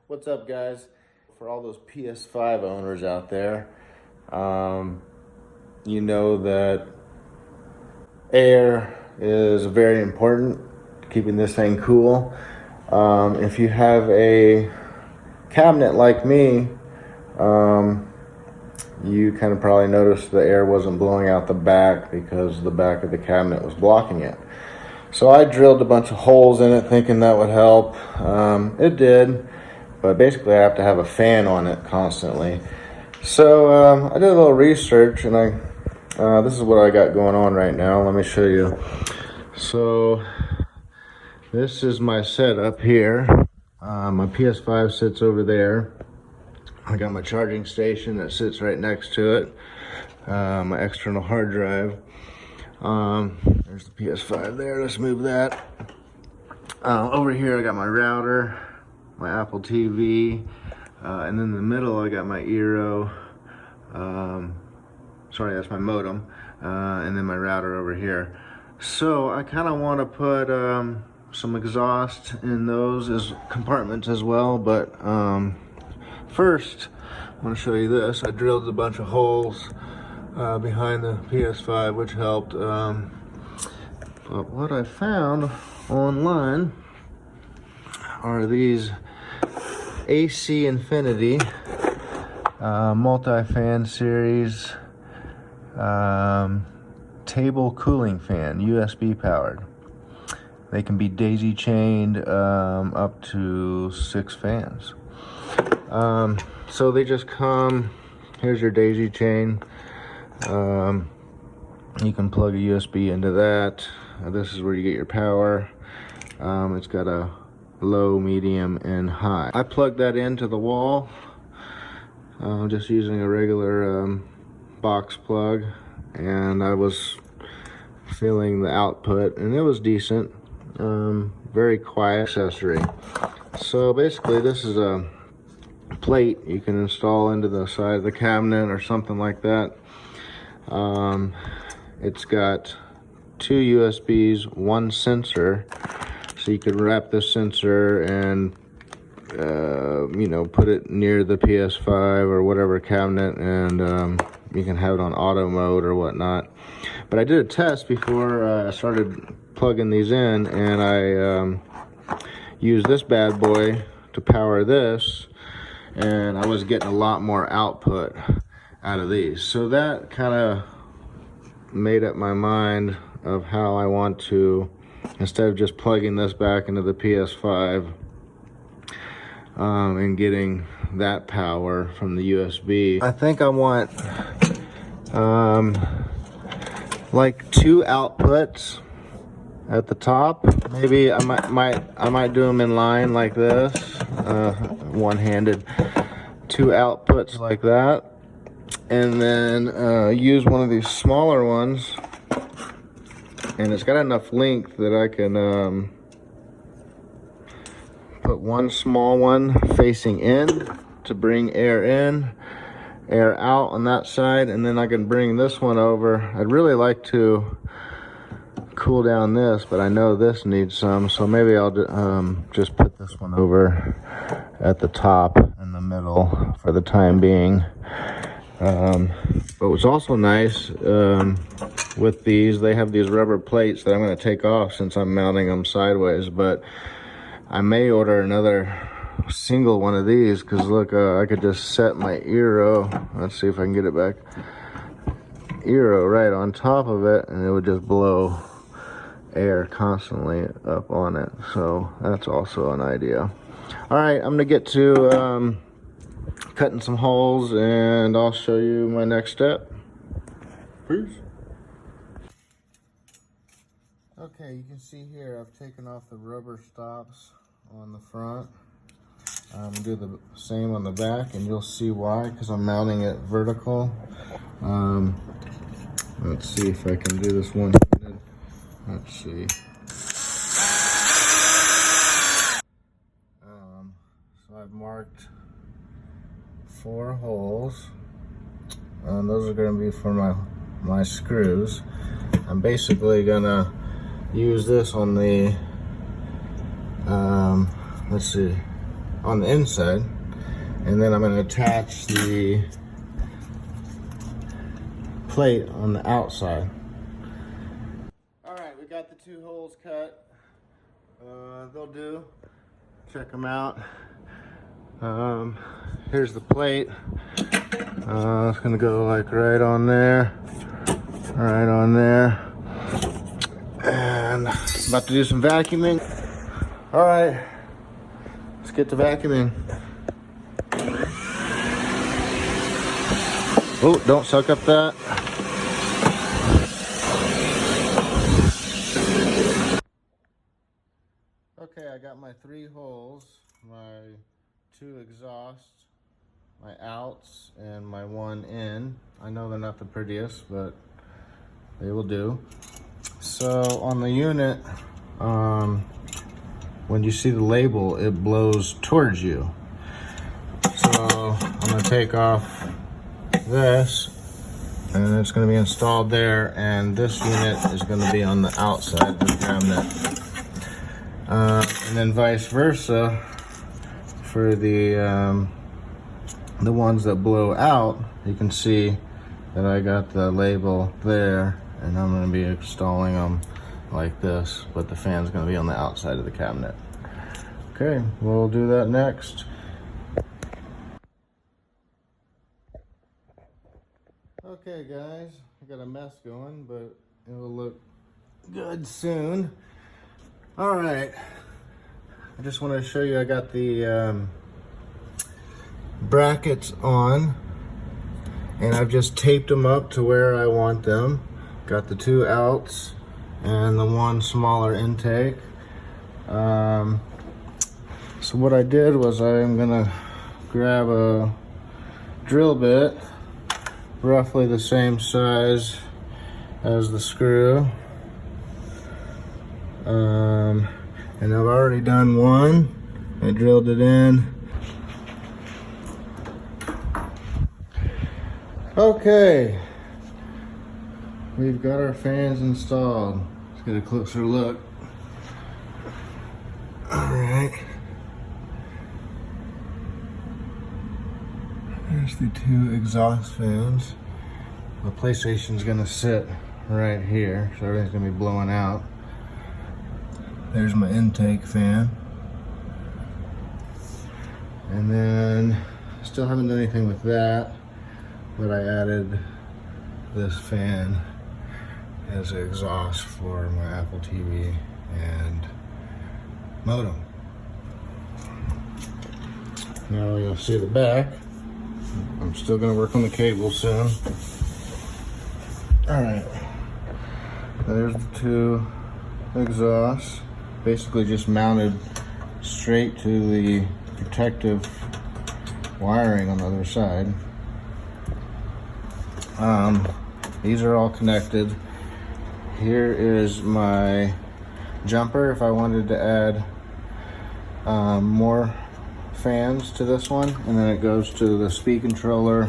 What's up, guys? For all those PS5 owners out there, you know that air is very important, keeping this thing cool. If you have a cabinet like me, you kind of probably noticed the air wasn't blowing out the back because the back of the cabinet was blocking it. So I drilled a bunch of holes in it thinking that would help. It did, but basically I have to have a fan on it constantly. So I did a little research, and this is what I got going on right now. Let me show you. So this is my setup here. My PS5 sits over there. I got my charging station that sits right next to it. My external hard drive. There's the PS5 there. Let's move that. Over here I got my router, my Apple TV, and in the middle I got my Eero. Sorry, that's my modem, and then my router over here. So I kind of want to put some exhaust in those as compartments as well, but first I want to show you this. I drilled a bunch of holes behind the PS5, which helped. But what I found online are these AC Infinity multi-fan series table cooling fan, USB powered. They can be daisy chained up to 6 fans. So they just come, here's your daisy chain. You can plug a USB into that. This is where you get your power. It's got a low, medium, and high. I plugged that into the wall, just using a regular box plug, and I was feeling the output, and it was decent. Very quiet accessory. So basically this is a plate you can install into the side of the cabinet or something like that. It's got 2 USBs, 1 sensor, so you could wrap this sensor and put it near the PS5 or whatever cabinet, and you can have it on auto mode or whatnot. But I did a test before I started plugging these in, and I used this bad boy to power this, and I was getting a lot more output out of these. So that kind of made up my mind of how I want to, instead of just plugging this back into the PS5 and getting that power from the USB, I think I want like 2 outputs at the top. Maybe I might do them in line like this, one-handed. 2 outputs like that, and then use one of these smaller ones, and it's got enough length that I can put one small one facing in to bring air in, air out on that side, and then I can bring this one over. I'd really like to cool down this, but I know this needs some, so maybe I'll just put this one over at the top in the middle for the time being. But what's also nice with these, they have these rubber plates that I'm going to take off since I'm mounting them sideways, but I may order another single one of these, because look, I could just set my Eero, let's see if I can get it back, Eero right on top of it, and it would just blow air constantly up on it. So that's also an idea. All right, I'm gonna get to cutting some holes, and I'll show you my next step. Peace. Okay, you can see here I've taken off the rubber stops on the front. I'm gonna do the same on the back, and you'll see why, because I'm mounting it vertical. Let's see if I can do this one-handed. Let's see. So I've marked 4 holes, and those are going to be for my screws. I'm basically gonna use this on the let's see, on the inside, and then I'm going to attach the plate on the outside. Alright, we got the 2 holes cut. They'll do. Check them out. Here's the plate. It's going to go like right on there. Right on there. And about to do some vacuuming. Alright, let's get to vacuuming. Oh, don't suck up that. Okay, I got my 3 holes, my 2 exhausts, my outs, and my 1 in. I know they're not the prettiest, but they will do. So on the unit, when you see the label, it blows towards you. So I'm going to take off this, and it's going to be installed there, and this unit is going to be on the outside of the cabinet. And then vice versa for the ones that blow out. You can see that I got the label there, and I'm going to be installing them like this, but the fan's going to be on the outside of the cabinet. Okay, we'll do that next. Okay guys, I got a mess going, but it will look good soon. Alright, I just want to show you I got the brackets on, and I've just taped them up to where I want them. Got the 2 outs and the 1 smaller intake. So what I did was I'm gonna grab a drill bit roughly the same size as the screw, and I've already done 1. I drilled it in. Okay, we've got our fans installed. Let's get a closer look. Alright, there's the 2 exhaust fans. The PlayStation's gonna sit right here, so everything's gonna be blowing out. There's my intake fan. And then, still haven't done anything with that, but I added this fan as an exhaust for my Apple TV and modem. Now you'll see the back. I'm still gonna work on the cable soon. Alright, there's the 2 exhausts, basically just mounted straight to the protective wiring on the other side. These are all connected. Here is my jumper if I wanted to add more fans to this one, and then it goes to the speed controller,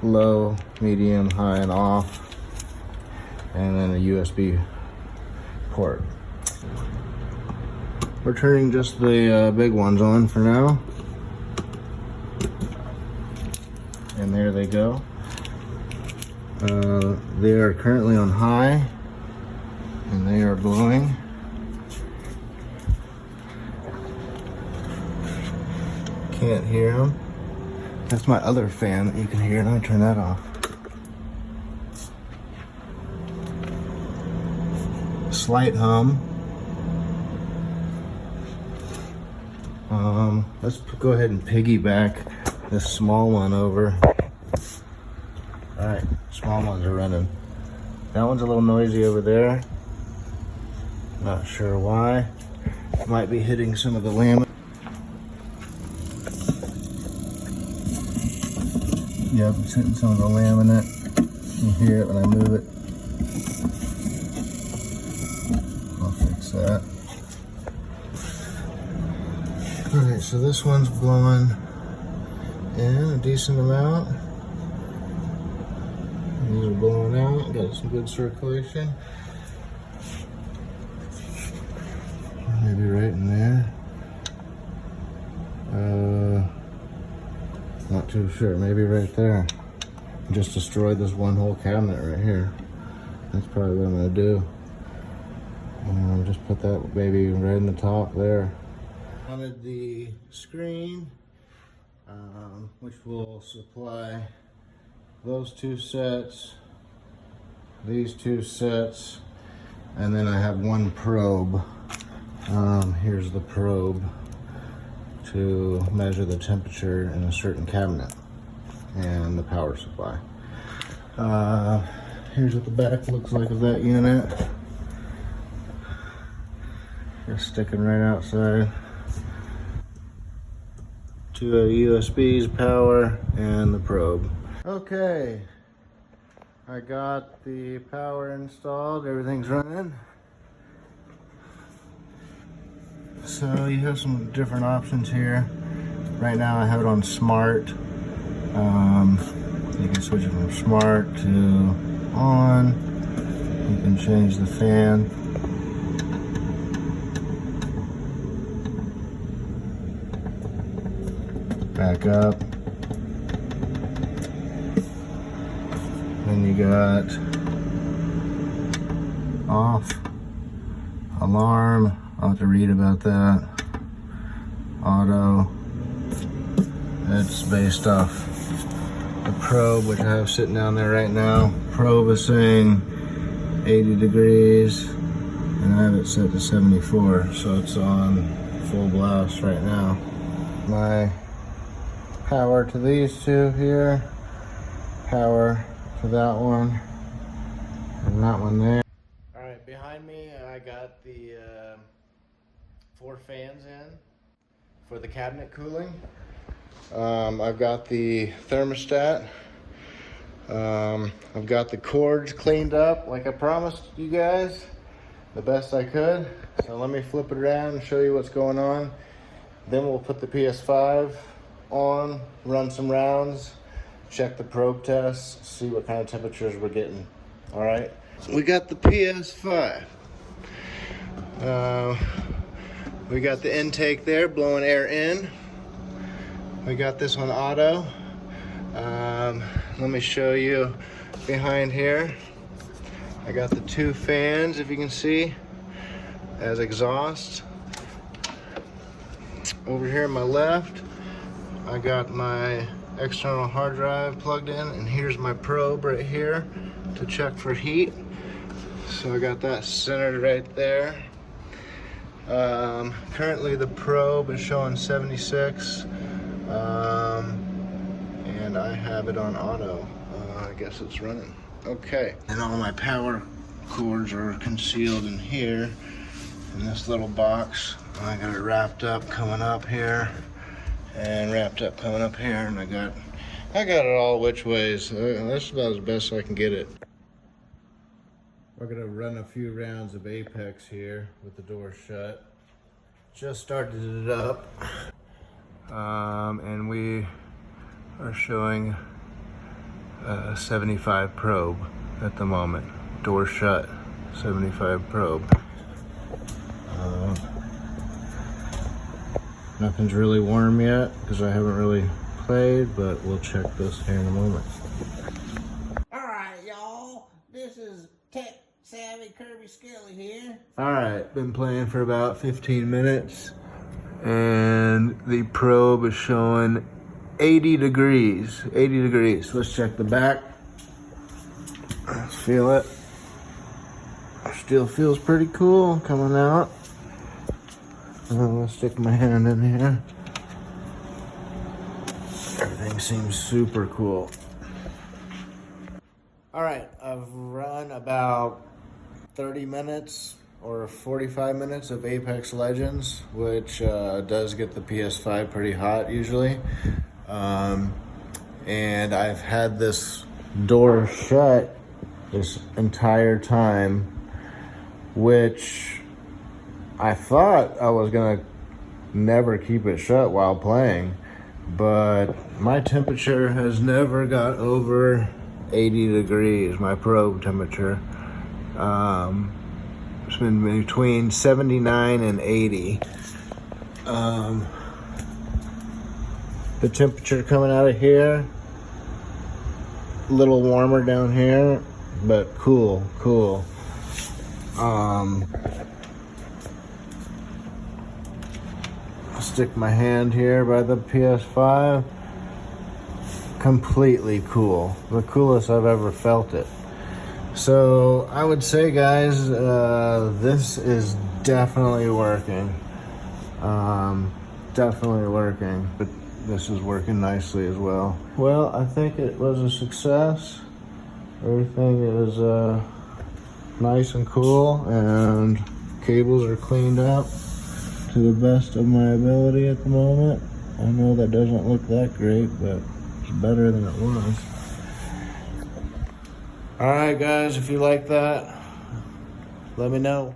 low, medium, high, and off, and then a USB port. We're turning just the big ones on for now, and there they go. They are currently on high, and they are blowing. Can't hear them. That's my other fan that you can hear. Let me turn that off. Slight hum. Let's go ahead and piggyback this small one over. Alright, small ones are running. That one's a little noisy over there. Not sure why. Might be hitting some of the laminate. Yep, it's hitting some of the laminate. You can hear it when I move it. I'll fix that. Alright, so this one's blowing in a decent amount. These are blowing out, got some good circulation. Maybe right in there. too sure. Maybe right there. Just destroyed this one whole cabinet right here. That's probably what I'm gonna do. Just put that baby right in the top there. Mounted the screen, which will supply those two sets, these two sets, and then I have one probe. Here's the probe to measure the temperature in a certain cabinet and the power supply. Here's what the back looks like of that unit. Just sticking right outside. Two USBs, power, and the probe. Okay, I got the power installed, everything's running. So you have some different options here. Right now I have it on smart. You can switch it from smart to on. You can change the fan. Back up. Then you got off, alarm, I'll have to read about that. Auto, it's based off the probe, which I have sitting down there right now. Probe is saying 80 degrees, and I have it set to 74, so it's on full blast right now. My power to these two here, power to that one, and that one there. All right, behind me I got the 4 fans in for the cabinet cooling. I've got the thermostat. I've got the cords cleaned up like I promised you guys, the best I could. So let me flip it around and show you what's going on. Then we'll put the PS5 on, run some rounds, check the probe tests, see what kind of temperatures we're getting. All right, so we got the PS5. We got the intake there, blowing air in. We got this one auto. Let me show you behind here. I got the 2 fans, if you can see, as exhaust. Over here on my left, I got my external hard drive plugged in, and here's my probe right here to check for heat. So I got that centered right there. Currently the probe is showing 76, and I have it on auto. I guess it's running. Okay, and all my power cords are concealed in here in this little box. I got it wrapped up coming up here, and wrapped up coming up here, and I got it all which ways. That's about as best I can get it. We're gonna run a few rounds of Apex here with the door shut. Just started it up, and we are showing a 75 probe at the moment. Door shut, 75 probe. Nothing's really warm yet because I haven't really played, but we'll check this here in a moment. Alright, y'all, this is Tech Savvy Kirby Skelly here. Alright, been playing for about 15 minutes, and the probe is showing 80 degrees. 80 degrees. Let's check the back. Let's feel it. Still feels pretty cool coming out. I'll stick my hand in here. Everything seems super cool. All right, I've run about 30 minutes or 45 minutes of Apex Legends, which does get the PS5 pretty hot usually. And I've had this door shut this entire time, which I thought I was gonna never keep it shut while playing, but my temperature has never got over 80 degrees, my probe temperature. It's been between 79 and 80. The temperature coming out of here, a little warmer down here, but cool. I'll stick my hand here by the PS5. Completely cool. The coolest I've ever felt it. So I would say, guys, this is definitely working. Definitely working. But this is working nicely as well. Well, I think it was a success. Everything is nice and cool, and cables are cleaned up to the best of my ability at the moment. I know that doesn't look that great, but it's better than it was. Alright guys, if you like that, let me know.